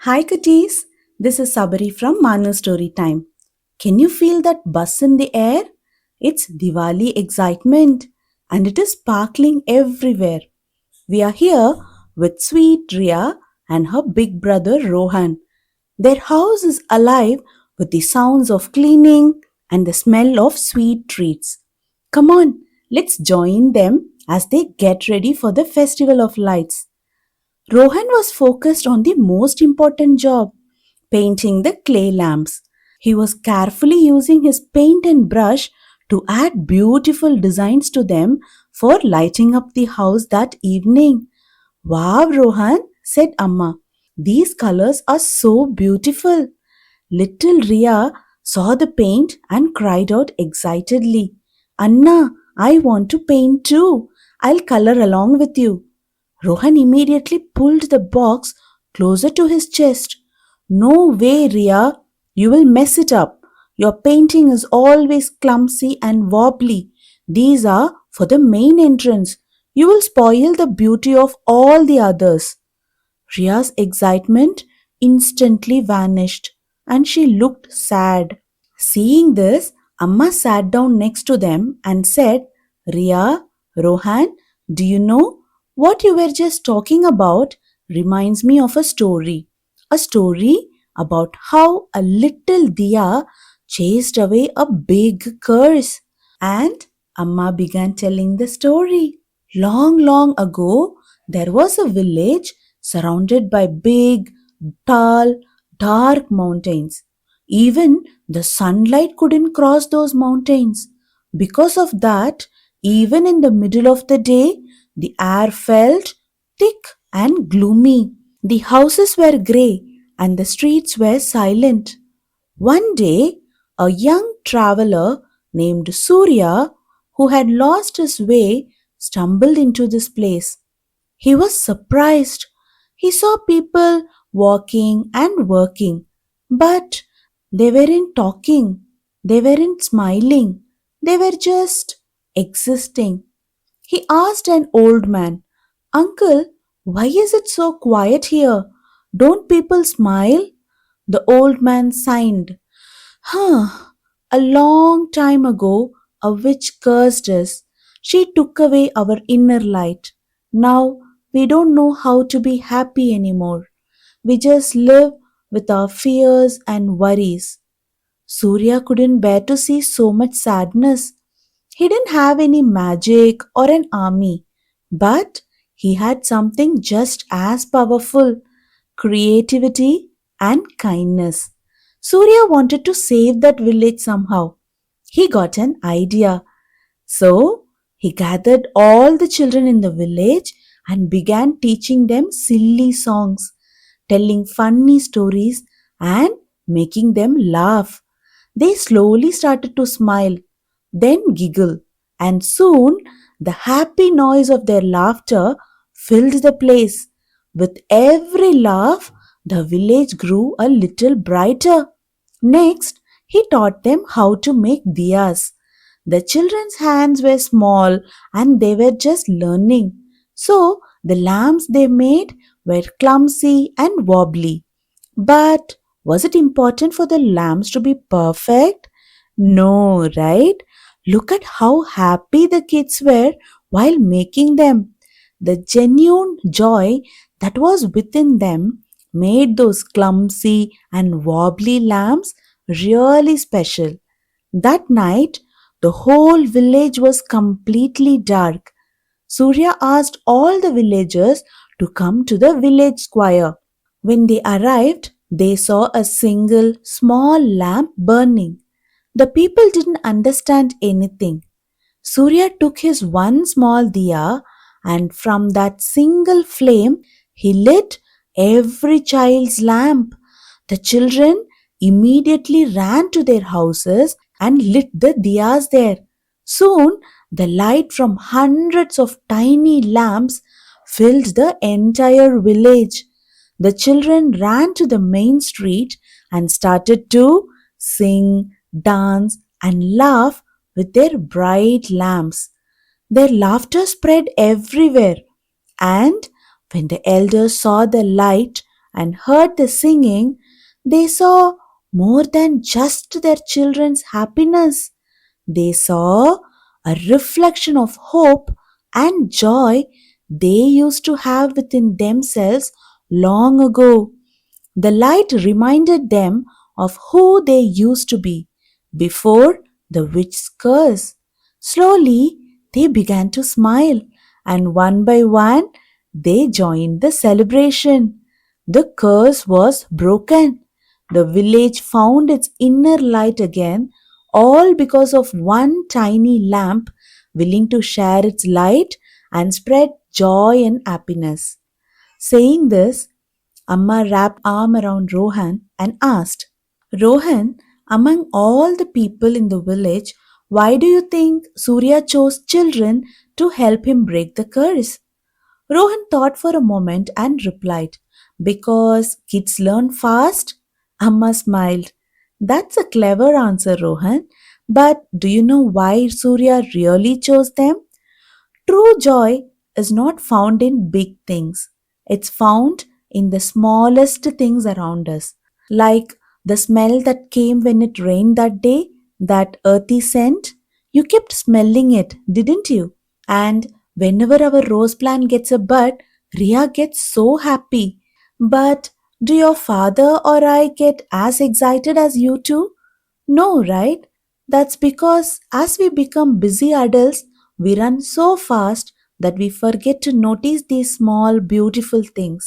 Hi cuties, this is Sabari from Manu Story Time. Can you feel that buzz in the air? It's Diwali excitement and it is sparkling everywhere. We are here with sweet Ria and her big brother Rohan. Their house is alive with the sounds of cleaning and the smell of sweet treats. Come on, let's join them as they get ready for the festival of lights. Rohan was focused on the most important job, painting the clay lamps. He was carefully using his paint and brush to add beautiful designs to them for lighting up the house that evening. Wow, Rohan, said Amma. These colors are so beautiful. Little Ria saw the paint and cried out excitedly, Anna, I want to paint too. I'll color along with you. Rohan immediately pulled the box closer to his chest. No way, Ria. You will mess it up. Your painting is always clumsy and wobbly. These are for the main entrance. You will spoil the beauty of all the others. Ria's excitement instantly vanished and she looked sad. Seeing this, Amma sat down next to them and said, Ria, Rohan, do you know what you were just talking about reminds me of a story. A story about how a little diya chased away a big curse. And Amma began telling the story. Long, long ago, there was a village surrounded by big, tall, dark mountains. Even the sunlight couldn't cross those mountains. Because of that, even in the middle of the day, the air felt thick and gloomy. The houses were grey and the streets were silent. One day, a young traveler named Surya, who had lost his way, stumbled into this place. He was surprised. He saw people walking and working, but they weren't talking, they weren't smiling, they were just existing. He asked an old man, Uncle, why is it so quiet here? Don't people smile? The old man sighed. Huh, a long time ago, a witch cursed us. She took away our inner light. Now we don't know how to be happy anymore. We just live with our fears and worries. Surya couldn't bear to see so much sadness. He didn't have any magic or an army, but he had something just as powerful, creativity and kindness. Surya wanted to save that village somehow. He got an idea. So he gathered all the children in the village and began teaching them silly songs, telling funny stories, and making them laugh. They slowly started to smile, then giggle, and soon the happy noise of their laughter filled the place. With every laugh, the village grew a little brighter. Next, he taught them how to make diyas. The children's hands were small and they were just learning. So, the lamps they made were clumsy and wobbly. But was it important for the lamps to be perfect? No, right? Look at how happy the kids were while making them. The genuine joy that was within them made those clumsy and wobbly lamps really special. That night, the whole village was completely dark. Surya asked all the villagers to come to the village square. When they arrived, they saw a single small lamp burning. The people didn't understand anything. Surya took his one small diya and from that single flame he lit every child's lamp. The children immediately ran to their houses and lit the diyas there. Soon the light from hundreds of tiny lamps filled the entire village. The children ran to the main street and started to sing, dance, and laugh with their bright lamps. Their laughter spread everywhere, and when the elders saw the light and heard the singing, they saw more than just their children's happiness. They saw a reflection of hope and joy they used to have within themselves long ago. The light reminded them of who they used to be before the witch's curse. Slowly, they began to smile, and one by one, they joined the celebration. The curse was broken. The village found its inner light again, all because of one tiny lamp willing to share its light and spread joy and happiness. Saying this, Amma wrapped arm around Rohan and asked, Rohan, among all the people in the village, why do you think Surya chose children to help him break the curse? Rohan thought for a moment and replied, because kids learn fast? Amma smiled. That's a clever answer, Rohan. But do you know why Surya really chose them? True joy is not found in big things. It's found in the smallest things around us. Like the smell that came when it rained that day, that earthy scent. You kept smelling it, didn't you? And whenever our rose plant gets a bud, Ria gets so happy. But do your father or I get as excited as you two? No, right? That's because as we become busy adults, we run so fast that we forget to notice these small, beautiful things.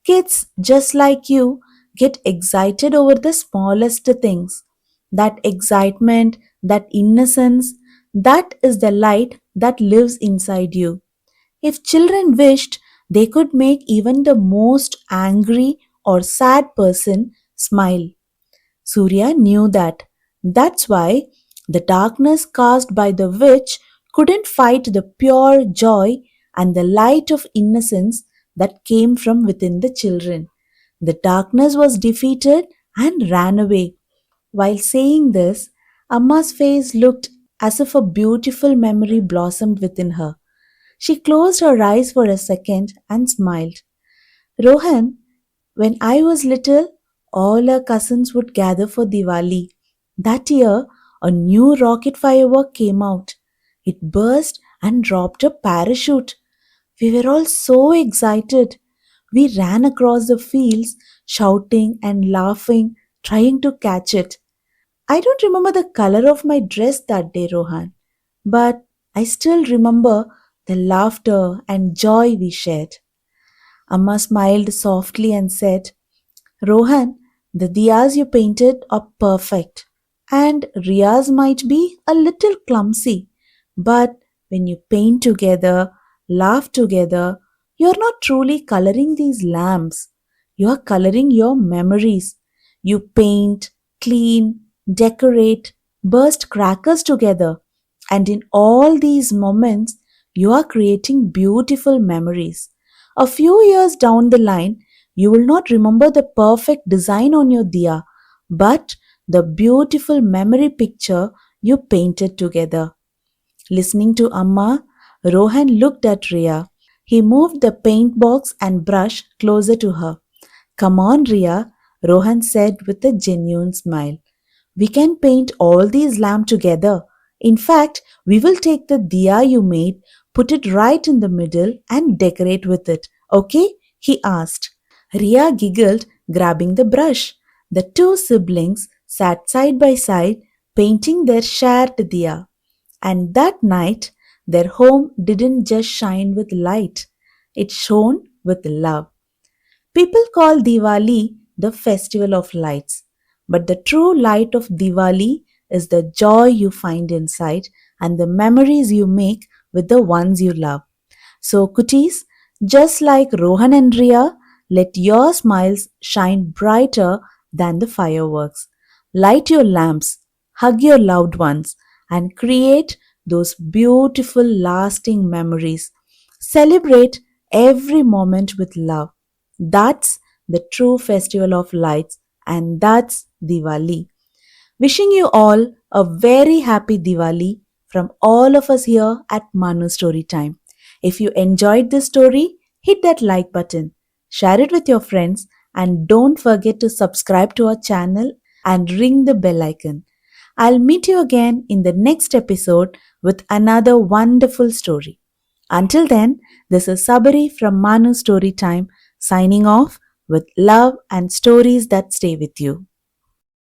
Kids, just like you, get excited over the smallest things. That excitement, that innocence, that is the light that lives inside you. If children wished, they could make even the most angry or sad person smile. Surya knew that. That's why the darkness cast by the witch couldn't fight the pure joy and the light of innocence that came from within the children. The darkness was defeated and ran away. While saying this, Amma's face looked as if a beautiful memory blossomed within her. She closed her eyes for a second and smiled. Rohan, when I was little, all our cousins would gather for Diwali. That year, a new rocket firework came out. It burst and dropped a parachute. We were all so excited. We ran across the fields, shouting and laughing, trying to catch it. I don't remember the color of my dress that day, Rohan, but I still remember the laughter and joy we shared. Amma smiled softly and said, Rohan, the diyas you painted are perfect, and Riya's might be a little clumsy, but when you paint together, laugh together, you're not truly coloring these lamps. You're coloring your memories. You paint, clean, decorate, burst crackers together, and in all these moments, you are creating beautiful memories. A few years down the line, you will not remember the perfect design on your diya, but the beautiful memory picture you painted together. Listening to Amma, Rohan looked at Riya. He moved the paint box and brush closer to her. Come on, Riya, Rohan said with a genuine smile. We can paint all these lamps together. In fact, we will take the diya you made, put it right in the middle, and decorate with it. Okay? He asked. Ria giggled, grabbing the brush. The two siblings sat side by side, painting their shared diya. And that night, their home didn't just shine with light, it shone with love. People call Diwali the festival of lights, but the true light of Diwali is the joy you find inside and the memories you make with the ones you love. So, cuties, just like Rohan and Riya, let your smiles shine brighter than the fireworks. Light your lamps, hug your loved ones, and create those beautiful, lasting memories. Celebrate every moment with love. That's the true festival of lights, and that's Diwali. Wishing you all a very happy Diwali from all of us here at Manu Story Time. If you enjoyed this story, hit that like button, share it with your friends, and don't forget to subscribe to our channel and ring the bell icon. I'll meet you again in the next episode with another wonderful story. Until then, this is Sabari from Manu Story Time signing off with love and stories that stay with you.